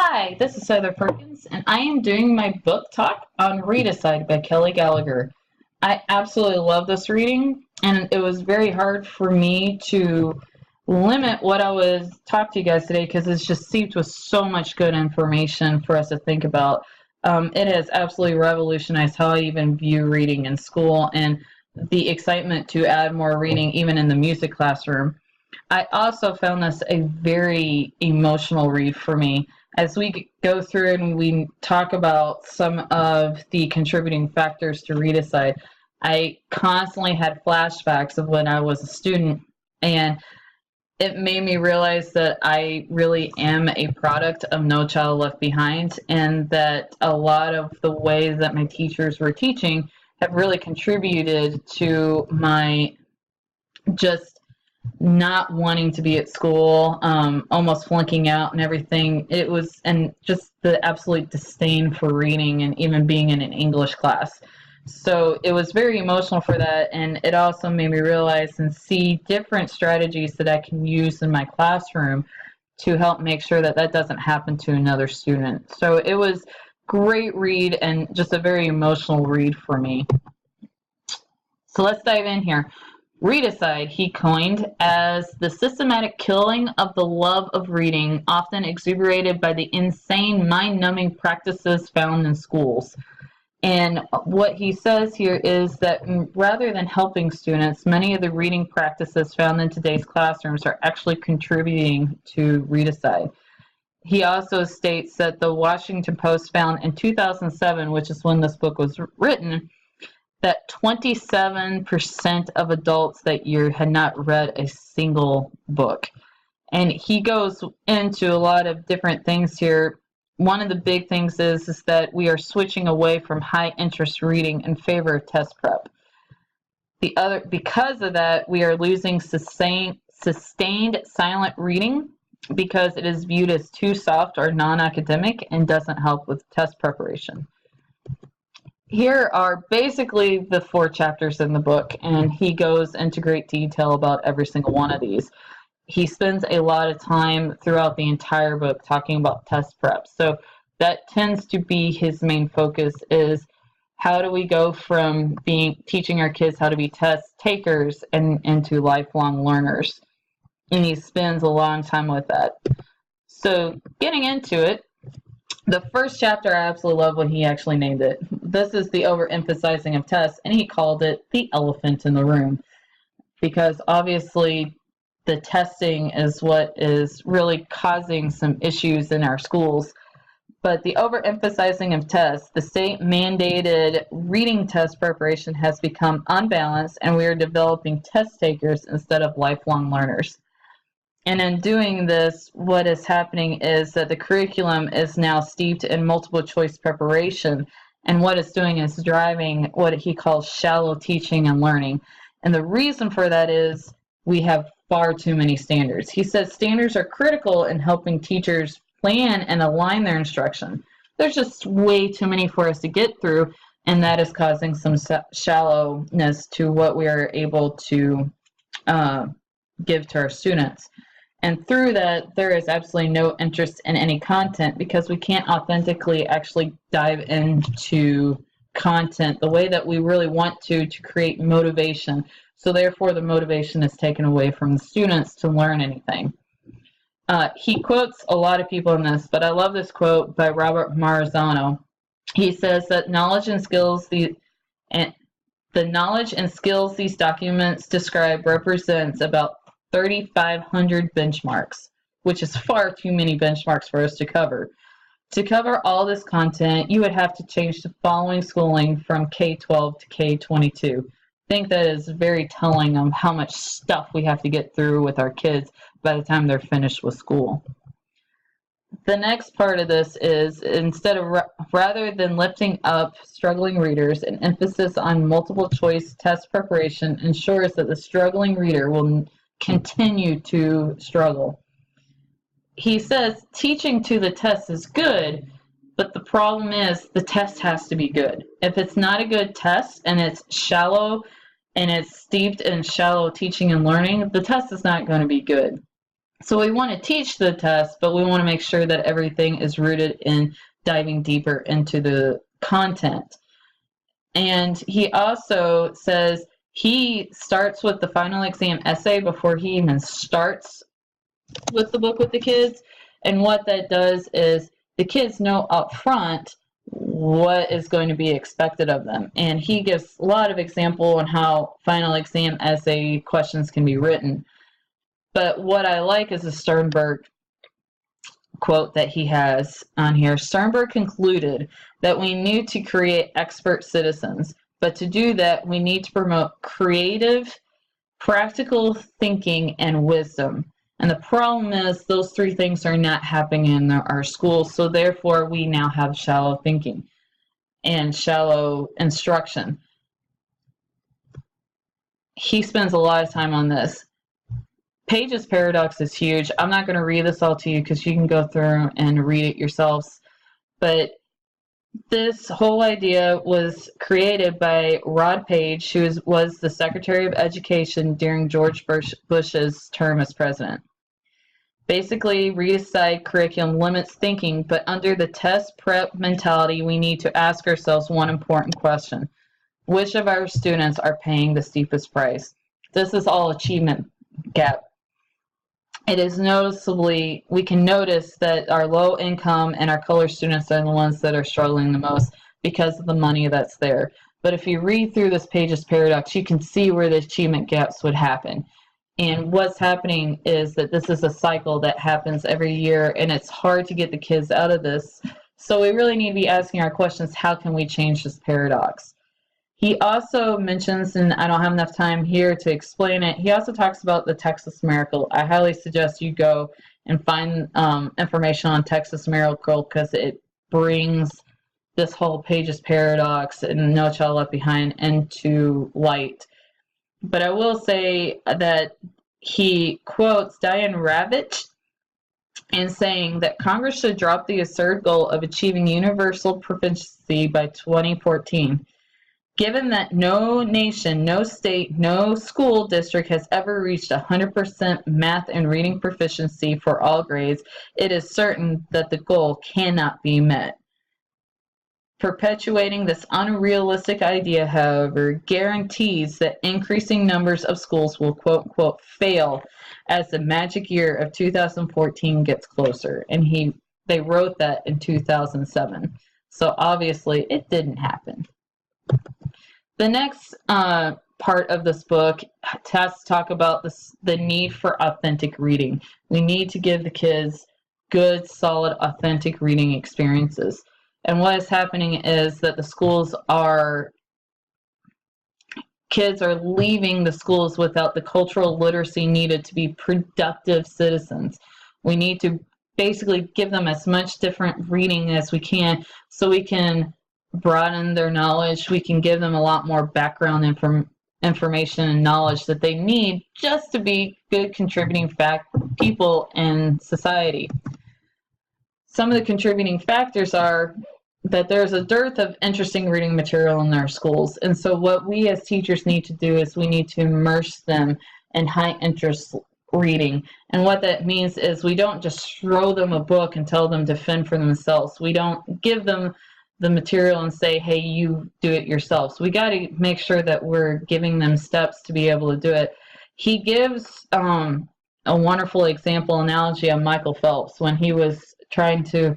Hi, this is Heather Perkins, and I am doing my book talk on Readicide by Kelly Gallagher. I absolutely love this reading, and it was very hard for me to limit what I was talk to you guys today because it's just seeped with so much good information for us to think about. It has absolutely revolutionized how I even view reading in school and the excitement to add more reading even in the music classroom. I also found this a very emotional read for me. As we go through and we talk about some of the contributing factors to Readicide, I constantly had flashbacks of when I was a student, and it made me realize that I really am a product of No Child Left Behind, and that a lot of the ways that my teachers were teaching have really contributed to my just not wanting to be at school, almost flunking out and everything. It was, and just the absolute disdain for reading and even being in an English class. So it was very emotional for that, and it also made me realize and see different strategies that I can use in my classroom to help make sure that that doesn't happen to another student. So it was great read and just a very emotional read for me. So let's dive in here. Readicide, he coined as the systematic killing of the love of reading, often exuberated by the insane, mind-numbing practices found in schools. And what he says here is that rather than helping students, many of the reading practices found in today's classrooms are actually contributing to Readicide. He also states that the Washington Post found in 2007, which is when this book was written, that 27% of adults that year had not read a single book. And he goes into a lot of different things here. One of the big things is that we are switching away from high interest reading in favor of test prep. Because of that, we are losing sustained silent reading because it is viewed as too soft or non-academic and doesn't help with test preparation. Here are basically the 4 chapters in the book, and he goes into great detail about every single one of these. He spends a lot of time throughout the entire book talking about test prep. So that tends to be his main focus, is how do we go from teaching our kids how to be test takers and into lifelong learners. And he spends a long time with that. So getting into it, the first chapter, I absolutely love what he actually named it. This is the overemphasizing of tests, and he called it the elephant in the room, because obviously the testing is what is really causing some issues in our schools. But the overemphasizing of tests, the state-mandated reading test preparation has become unbalanced, and we are developing test takers instead of lifelong learners. And in doing this, what is happening is that the curriculum is now steeped in multiple choice preparation. And what it's doing is driving what he calls shallow teaching and learning. And the reason for that is we have far too many standards. He says standards are critical in helping teachers plan and align their instruction. There's just way too many for us to get through, and that is causing some shallowness to what we are able to give to our students. And through that, there is absolutely no interest in any content because we can't authentically actually dive into content the way that we really want to create motivation. So therefore, the motivation is taken away from the students to learn anything. He quotes a lot of people in this, but I love this quote by Robert Marzano. He says that the knowledge and skills these documents describe represents about 3,500 benchmarks, which is far too many benchmarks for us to cover. To cover all this content, you would have to change the following schooling from K-12 to K-22. I think that is very telling of how much stuff we have to get through with our kids by the time they're finished with school. The next part of this is rather than lifting up struggling readers, an emphasis on multiple choice test preparation ensures that the struggling reader will continue to struggle. He says teaching to the test is good, but the problem is the test has to be good. If it's not a good test and it's shallow and it's steeped in shallow teaching and learning, the test is not going to be good. So we want to teach the test, but we want to make sure that everything is rooted in diving deeper into the content. And he also says he starts with the final exam essay before he even starts with the book with the kids. And what that does is the kids know up front what is going to be expected of them. And he gives a lot of example on how final exam essay questions can be written. But what I like is the Sternberg quote that he has on here. Sternberg concluded that we need to create expert citizens, but to do that, we need to promote creative, practical thinking and wisdom. And the problem is those three things are not happening in our schools, so therefore we now have shallow thinking and shallow instruction. He spends a lot of time on this. Page's paradox is huge. I'm not going to read this all to you because you can go through and read it yourselves. But this whole idea was created by Rod Page, who was the Secretary of Education during George Bush's term as president. Basically, Readicide curriculum limits thinking, but under the test prep mentality, we need to ask ourselves one important question. Which of our students are paying the steepest price? This is all achievement gap. It is noticeably, we can notice that our low income and our color students are the ones that are struggling the most because of the money that's there. But if you read through this Page's paradox, you can see where the achievement gaps would happen. And what's happening is that this is a cycle that happens every year, and it's hard to get the kids out of this. So we really need to be asking our questions, how can we change this paradox? He also mentions, and I don't have enough time here to explain it, he also talks about the Texas Miracle. I highly suggest you go and find information on Texas Miracle because it brings this whole Page's paradox and No Child Left Behind into light. But I will say that he quotes Diane Ravitch in saying that Congress should drop the absurd goal of achieving universal proficiency by 2014. Given that no nation, no state, no school district has ever reached 100% math and reading proficiency for all grades, it is certain that the goal cannot be met. Perpetuating this unrealistic idea, however, guarantees that increasing numbers of schools will quote unquote fail as the magic year of 2014 gets closer. And they wrote that in 2007. So obviously it didn't happen. The next part of this book has to talk about the need for authentic reading. We need to give the kids good, solid, authentic reading experiences. And what is happening is that kids are leaving the schools without the cultural literacy needed to be productive citizens. We need to basically give them as much different reading as we can so we can broaden their knowledge. We can give them a lot more background information and knowledge that they need just to be good contributing people in society. Some of the contributing factors are that there's a dearth of interesting reading material in our schools. And so what we as teachers need to do is we need to immerse them in high interest reading. And what that means is we don't just throw them a book and tell them to fend for themselves. We don't give them the material and say, hey, you do it yourself. So we got to make sure that we're giving them steps to be able to do it. He gives a wonderful analogy on Michael Phelps when he was trying to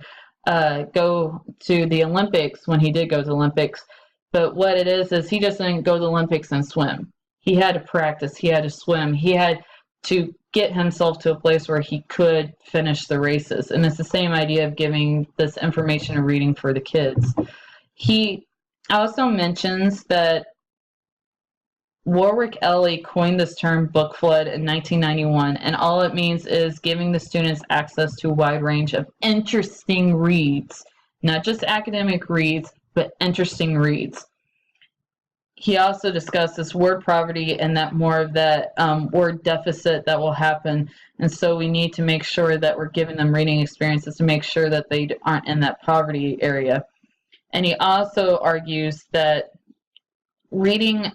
go to the Olympics, when he did go to the Olympics. But what it is he just didn't go to the Olympics and swim. He had to practice. He had to swim. He had to get himself to a place where he could finish the races. And it's the same idea of giving this information and reading for the kids. He also mentions that Warwick Ellie coined this term book flood in 1991, and all it means is giving the students access to a wide range of interesting reads, not just academic reads, but interesting reads. He also discusses word poverty and that more of that word deficit that will happen. And so we need to make sure that we're giving them reading experiences to make sure that they aren't in that poverty area. And he also argues that reading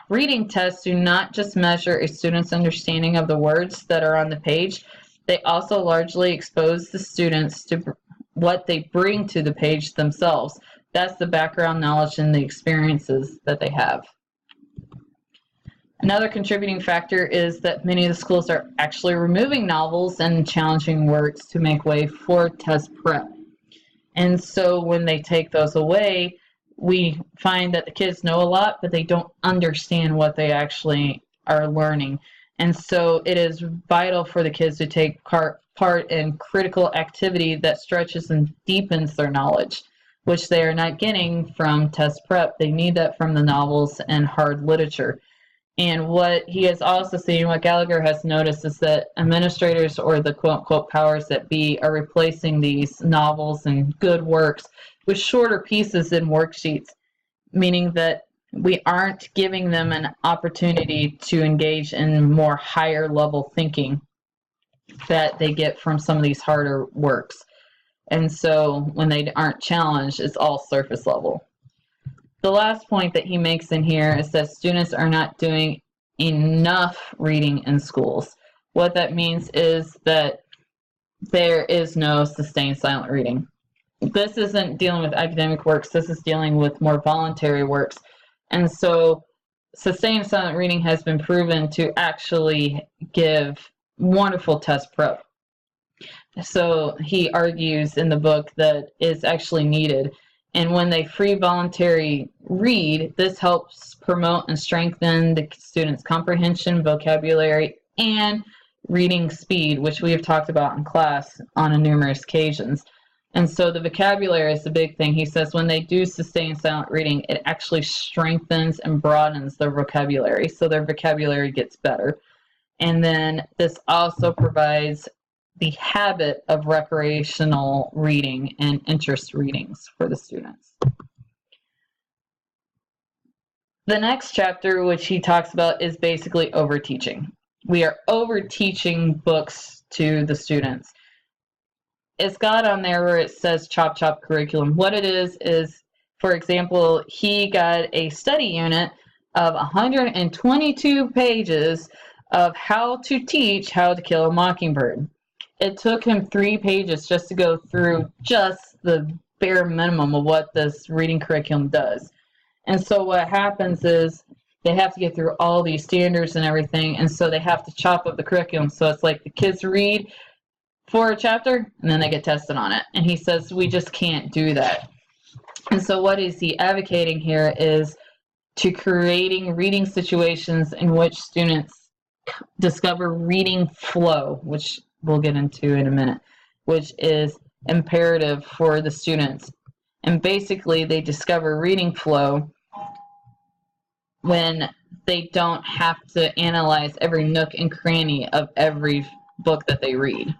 Reading tests do not just measure a student's understanding of the words that are on the page, they also largely expose the students to what they bring to the page themselves. That's the background knowledge and the experiences that they have. Another contributing factor is that many of the schools are actually removing novels and challenging works to make way for test prep. And so when they take those away, we find that the kids know a lot, but they don't understand what they actually are learning. And so it is vital for the kids to take part in critical activity that stretches and deepens their knowledge, which they are not getting from test prep. They need that from the novels and hard literature. And what he has also seen, what Gallagher has noticed, is that administrators, or the quote-unquote powers that be, are replacing these novels and good works with shorter pieces in worksheets, meaning that we aren't giving them an opportunity to engage in more higher level thinking that they get from some of these harder works. And so when they aren't challenged, it's all surface level. The last point that he makes in here is that students are not doing enough reading in schools. What that means is that there is no sustained silent reading. This isn't dealing with academic works, this is dealing with more voluntary works. And so sustained silent reading has been proven to actually give wonderful test prep. So he argues in the book that it's actually needed. And when they free voluntary read, this helps promote and strengthen the students' comprehension, vocabulary, and reading speed, which we have talked about in class on numerous occasions. And so the vocabulary is the big thing. He says when they do sustained silent reading, it actually strengthens and broadens their vocabulary, so their vocabulary gets better. And then this also provides the habit of recreational reading and interest readings for the students. The next chapter, which he talks about, is basically overteaching. We are overteaching books to the students. It's got on there where it says chop chop curriculum. What it is, for example, he got a study unit of 122 pages of how to teach How to Kill a Mockingbird. It took him 3 pages just to go through just the bare minimum of what this reading curriculum does. And so what happens is they have to get through all these standards and everything, and so they have to chop up the curriculum. So it's like the kids read for a chapter, and then they get tested on it. And he says, we just can't do that. And so what is he advocating here is to creating reading situations in which students discover reading flow, which we'll get into in a minute, which is imperative for the students. And basically they discover reading flow when they don't have to analyze every nook and cranny of every book that they read.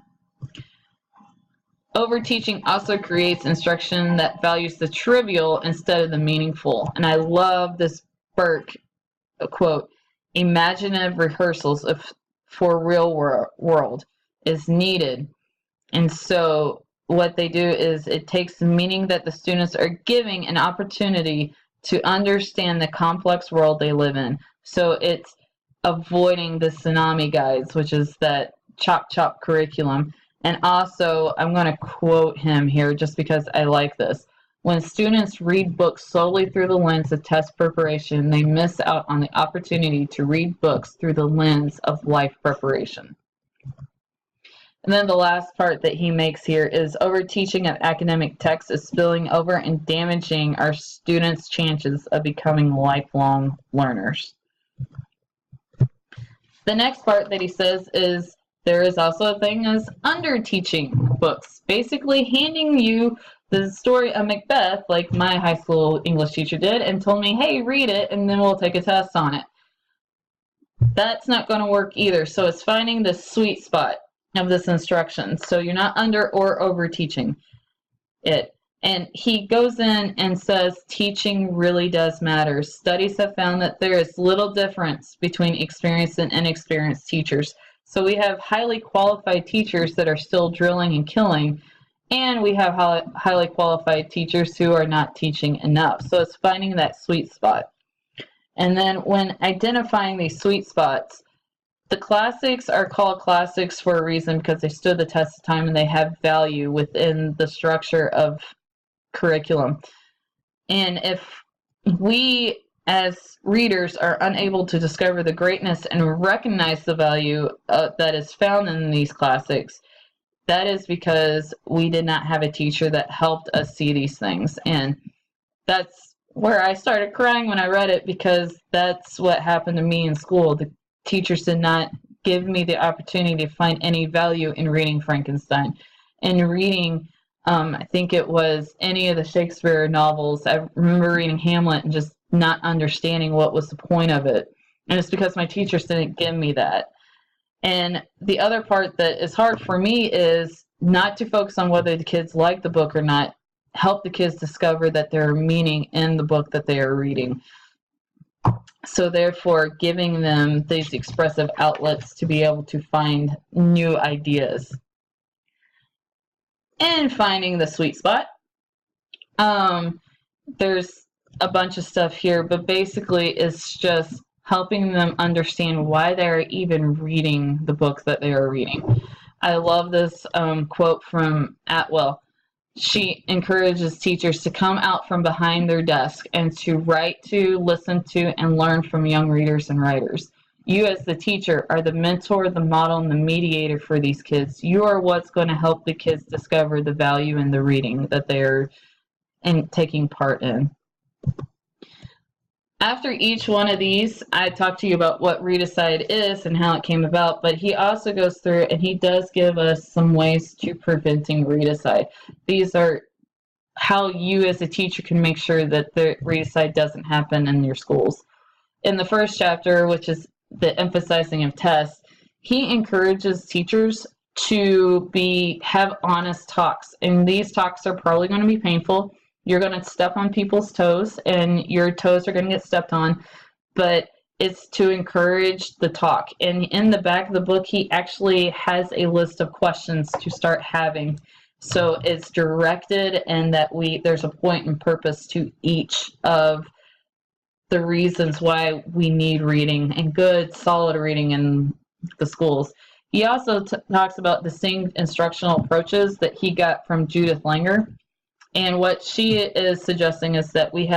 Overteaching also creates instruction that values the trivial instead of the meaningful. And I love this Burke quote, imaginative rehearsals for real world is needed. And so what they do is it takes the meaning that the students are giving an opportunity to understand the complex world they live in. So it's avoiding the tsunami guides, which is that chop chop curriculum. And also, I'm going to quote him here just because I like this. When students read books solely through the lens of test preparation, they miss out on the opportunity to read books through the lens of life preparation. And then the last part that he makes here is overteaching of academic text is spilling over and damaging our students' chances of becoming lifelong learners. The next part that he says is there is also a thing as underteaching books, basically handing you the story of Macbeth, like my high school English teacher did, and told me, hey, read it, and then we'll take a test on it. That's not going to work either. So it's finding the sweet spot of this instruction. So you're not under or over teaching it. And he goes in and says teaching really does matter. Studies have found that there is little difference between experienced and inexperienced teachers. So we have highly qualified teachers that are still drilling and killing, and we have highly qualified teachers who are not teaching enough. So it's finding that sweet spot. And then when identifying these sweet spots, the classics are called classics for a reason because they stood the test of time and they have value within the structure of curriculum. And if we as readers are unable to discover the greatness and recognize the value that is found in these classics, that is because we did not have a teacher that helped us see these things. And that's where I started crying when I read it, because that's what happened to me in school. The teachers did not give me the opportunity to find any value in reading Frankenstein. In reading, I think it was any of the Shakespeare novels. I remember reading Hamlet and just not understanding what was the point of it. And it's because my teachers didn't give me that. And the other part that is hard for me is not to focus on whether the kids like the book or not. Help the kids discover that there are meaning in the book that they are reading. So therefore, giving them these expressive outlets to be able to find new ideas. And finding the sweet spot. There's a bunch of stuff here, but basically it's just helping them understand why they're even reading the books that they are reading. I love this quote from Atwell. She encourages teachers to come out from behind their desk and to write to, listen to, and learn from young readers and writers. You as the teacher are the mentor, the model, and the mediator for these kids. You are what's going to help the kids discover the value in the reading that they're taking part in. After each one of these, I talked to you about what Readicide is and how it came about, but he also goes through and he does give us some ways to preventing Readicide. These are how you as a teacher can make sure that the Readicide doesn't happen in your schools. In the first chapter, which is the emphasizing of tests, he encourages teachers to have honest talks, and these talks are probably going to be painful. You're going to step on people's toes, and your toes are going to get stepped on, but it's to encourage the talk. And in the back of the book, he actually has a list of questions to start having. So it's directed, and that there's a point and purpose to each of the reasons why we need reading and good, solid reading in the schools. He also talks about distinct instructional approaches that he got from Judith Langer. And what she is suggesting is that we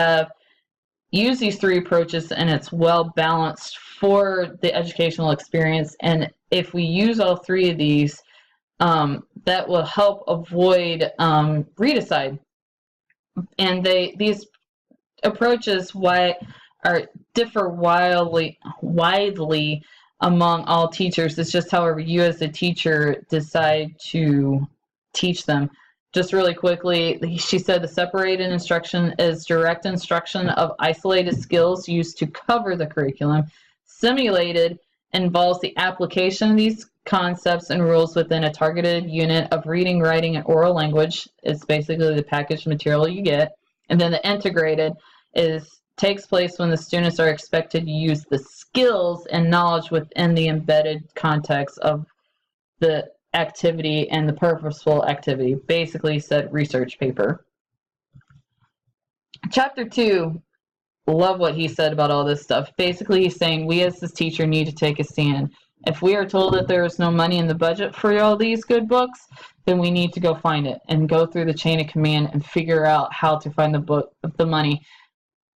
use these three approaches, and it's well balanced for the educational experience. And if we use all three of these, that will help avoid Readicide. And these approaches differ widely among all teachers. It's just however you as a teacher decide to teach them. Just really quickly, she said the separated instruction is direct instruction of isolated skills used to cover the curriculum. Simulated involves the application of these concepts and rules within a targeted unit of reading, writing, and oral language. It's basically the packaged material you get. And then the integrated takes place when the students are expected to use the skills and knowledge within the embedded context of the activity and the purposeful activity. Basically said research paper. Chapter 2, love what he said about all this stuff. Basically he's saying we as this teacher need to take a stand. If we are told that there is no money in the budget for all these good books, then we need to go find it and go through the chain of command and figure out how to find the money,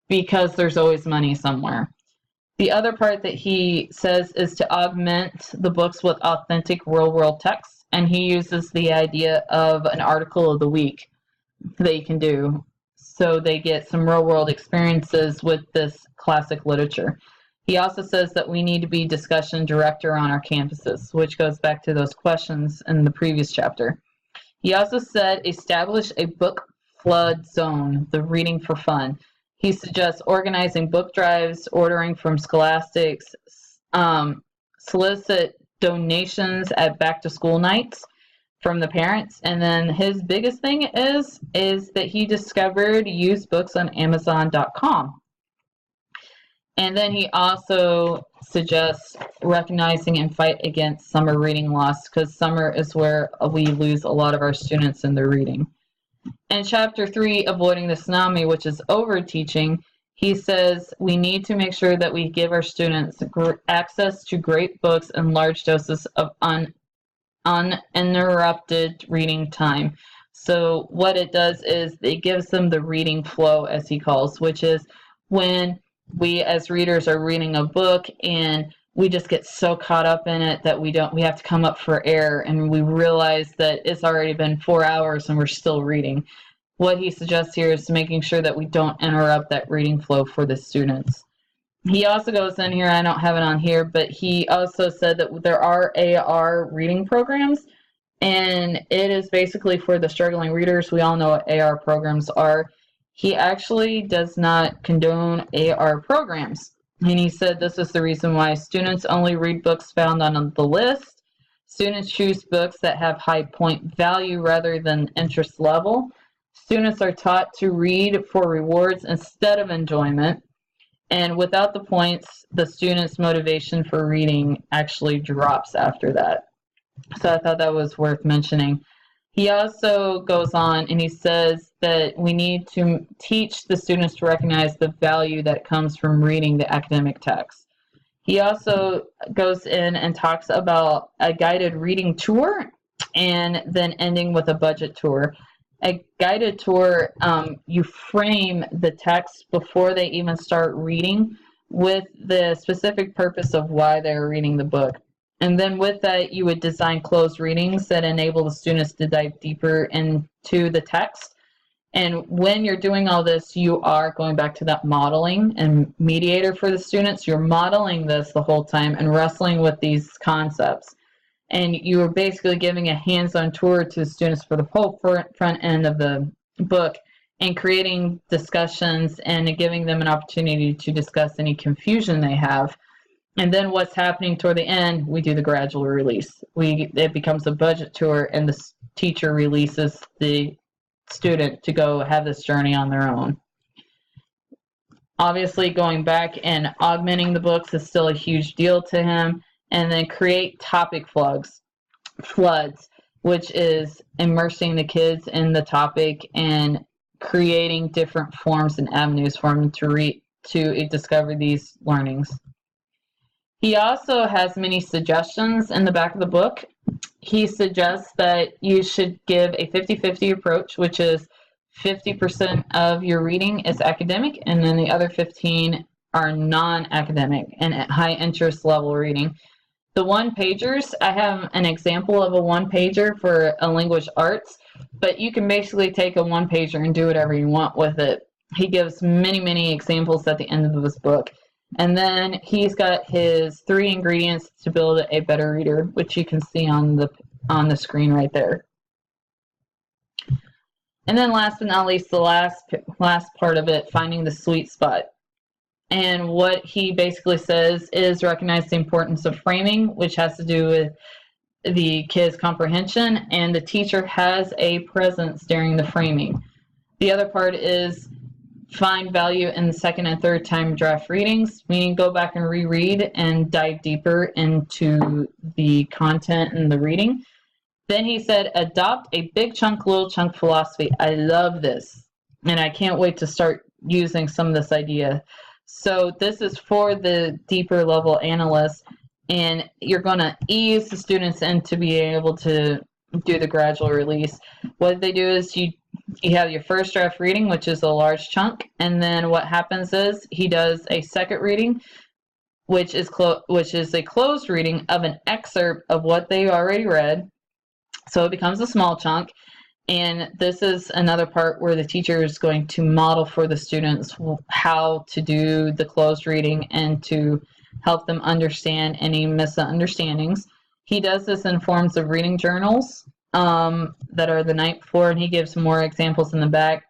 because there's always money somewhere. The other part that he says is to augment the books with authentic real-world text, and he uses the idea of an article of the week that you can do, so they get some real-world experiences with this classic literature. He also says that we need to be discussion director on our campuses, which goes back to those questions in the previous chapter. He also said establish a book flood zone, the reading for fun. He suggests organizing book drives, ordering from scholastics, solicit donations at back-to-school nights from the parents. And then his biggest thing is that he discovered used books on Amazon.com. And then he also suggests recognizing and fight against summer reading loss, because summer is where we lose a lot of our students in their reading. In Chapter 3, Avoiding the Tsunami, which is over teaching, He says we need to make sure that we give our students access to great books and large doses of uninterrupted reading time. So what it does is it gives them the reading flow, as he calls, which is when we as readers are reading a book and we just get so caught up in it that we have to come up for air, and we realize that it's already been 4 hours and we're still reading. What he suggests here is making sure that we don't interrupt that reading flow for the students. He also goes in here, I don't have it on here, but he also said that there are AR reading programs, and it is basically for the struggling readers. We all know what AR programs are. He actually does not condone AR programs. And he said this is the reason why students only read books found on the list. Students choose books that have high point value rather than interest level. Students are taught to read for rewards instead of enjoyment. And without the points, the student's motivation for reading actually drops after that. So I thought that was worth mentioning. He also goes on and he says that we need to teach the students to recognize the value that comes from reading the academic text. He also goes in and talks about a guided reading tour and then ending with a budget tour. A guided tour, you frame the text before they even start reading with the specific purpose of why they're reading the book. And then with that, you would design closed readings that enable the students to dive deeper into the text. And when you're doing all this, you are going back to that modeling and mediator for the students. You're modeling this the whole time and wrestling with these concepts. And you are basically giving a hands-on tour to the students for the whole front end of the book and creating discussions and giving them an opportunity to discuss any confusion they have. And then what's happening toward the end, we do the gradual release. It becomes a budget tour, and the teacher releases the student to go have this journey on their own. Obviously, going back and augmenting the books is still a huge deal to him. And then create topic floods, which is immersing the kids in the topic and creating different forms and avenues for them to discover these learnings. He also has many suggestions in the back of the book. He suggests that you should give a 50-50 approach, which is 50% of your reading is academic, and then the other 15 are non-academic and at high interest level reading. The one-pagers, I have an example of a one-pager for a language arts, but you can basically take a one-pager and do whatever you want with it. He gives many, many examples at the end of this book. And then he's got his 3 ingredients to build a better reader, which you can see on the screen right there. And then last but not least, the last part of it, finding the sweet spot. And what he basically says is recognize the importance of framing, which has to do with the kids' comprehension, and the teacher has a presence during the framing. The other part is find value in the second and third time draft readings, meaning go back and reread and dive deeper into the content and the reading. Then he said, adopt a big chunk, little chunk philosophy. I love this, and I can't wait to start using some of this idea. So this is for the deeper level analysts, and you're going to ease the students into being able to do the gradual release. What they do is you have your first draft reading, which is a large chunk, and then what happens is he does a second reading, which is a closed reading of an excerpt of what they already read. So it becomes a small chunk. And this is another part where the teacher is going to model for the students how to do the closed reading and to help them understand any misunderstandings. He does this in forms of reading journals that are the night before, and he gives more examples in the back.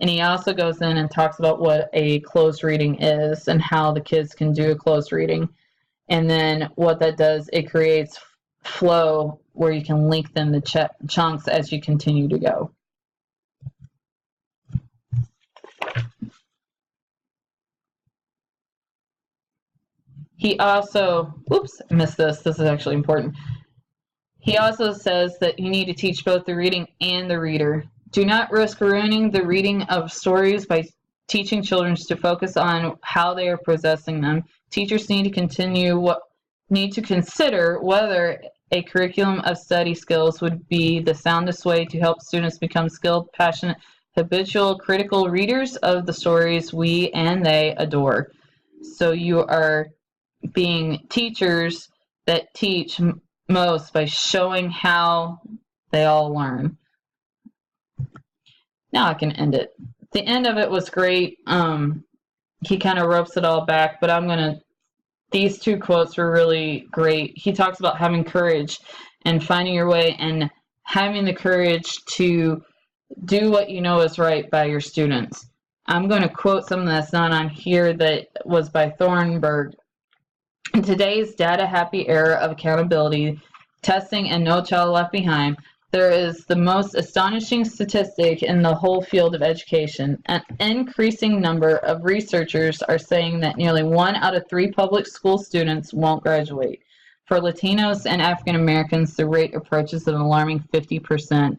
And he also goes in and talks about what a closed reading is and how the kids can do a closed reading. And then what that does, it creates flow where you can link them to chunks as you continue to go. He also, oops, I missed this. This is actually important. He also says that you need to teach both the reading and the reader. Do not risk ruining the reading of stories by teaching children to focus on how they are possessing them. Teachers need to consider whether a curriculum of study skills would be the soundest way to help students become skilled, passionate, habitual, critical readers of the stories we and they adore. So you are being teachers that teach most by showing how they all learn. Now I can end it. The end of it was great. He kind of ropes it all back, but these two quotes were really great. He talks about having courage and finding your way and having the courage to do what you know is right by your students. I'm going to quote something that's not on here that was by Thornburg. In today's data-happy era of accountability, testing, and no child left behind, there is the most astonishing statistic in the whole field of education. An increasing number of researchers are saying that nearly 1 out of 3 public school students won't graduate. For Latinos and African Americans, the rate approaches an alarming 50%.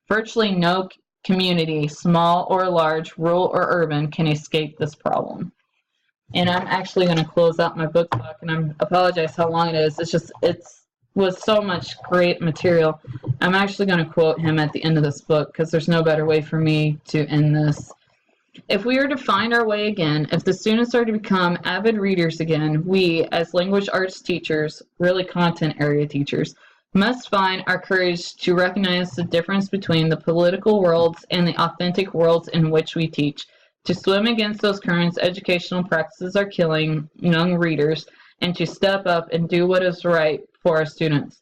Virtually no community, small or large, rural or urban, can escape this problem. And I'm actually going to close out my book talk, and I apologize how long it is. It was so much great material. I'm actually going to quote him at the end of this book because there's no better way for me to end this. If we are to find our way again, if the students are to become avid readers again, we, as language arts teachers, really content area teachers, must find our courage to recognize the difference between the political worlds and the authentic worlds in which we teach. To swim against those currents educational practices are killing young readers, and to step up and do what is right for our students.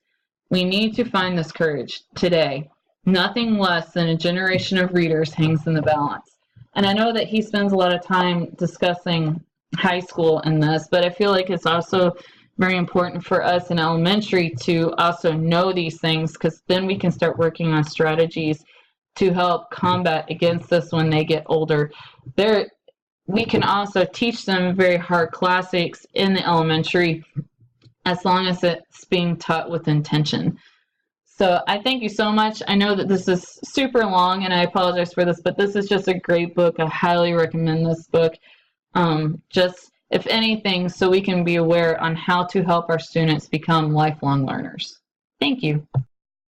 We need to find this courage today. Nothing less than a generation of readers hangs in the balance. And I know that he spends a lot of time discussing high school in this, but I feel like it's also very important for us in elementary to also know these things, because then we can start working on strategies to help combat against this when they get older. We can also teach them very hard classics in the elementary as long as it's being taught with intention. So I thank you so much. I know that this is super long, and I apologize for this, but this is just a great book. I highly recommend this book. Just, if anything, so we can be aware on how to help our students become lifelong learners. Thank you.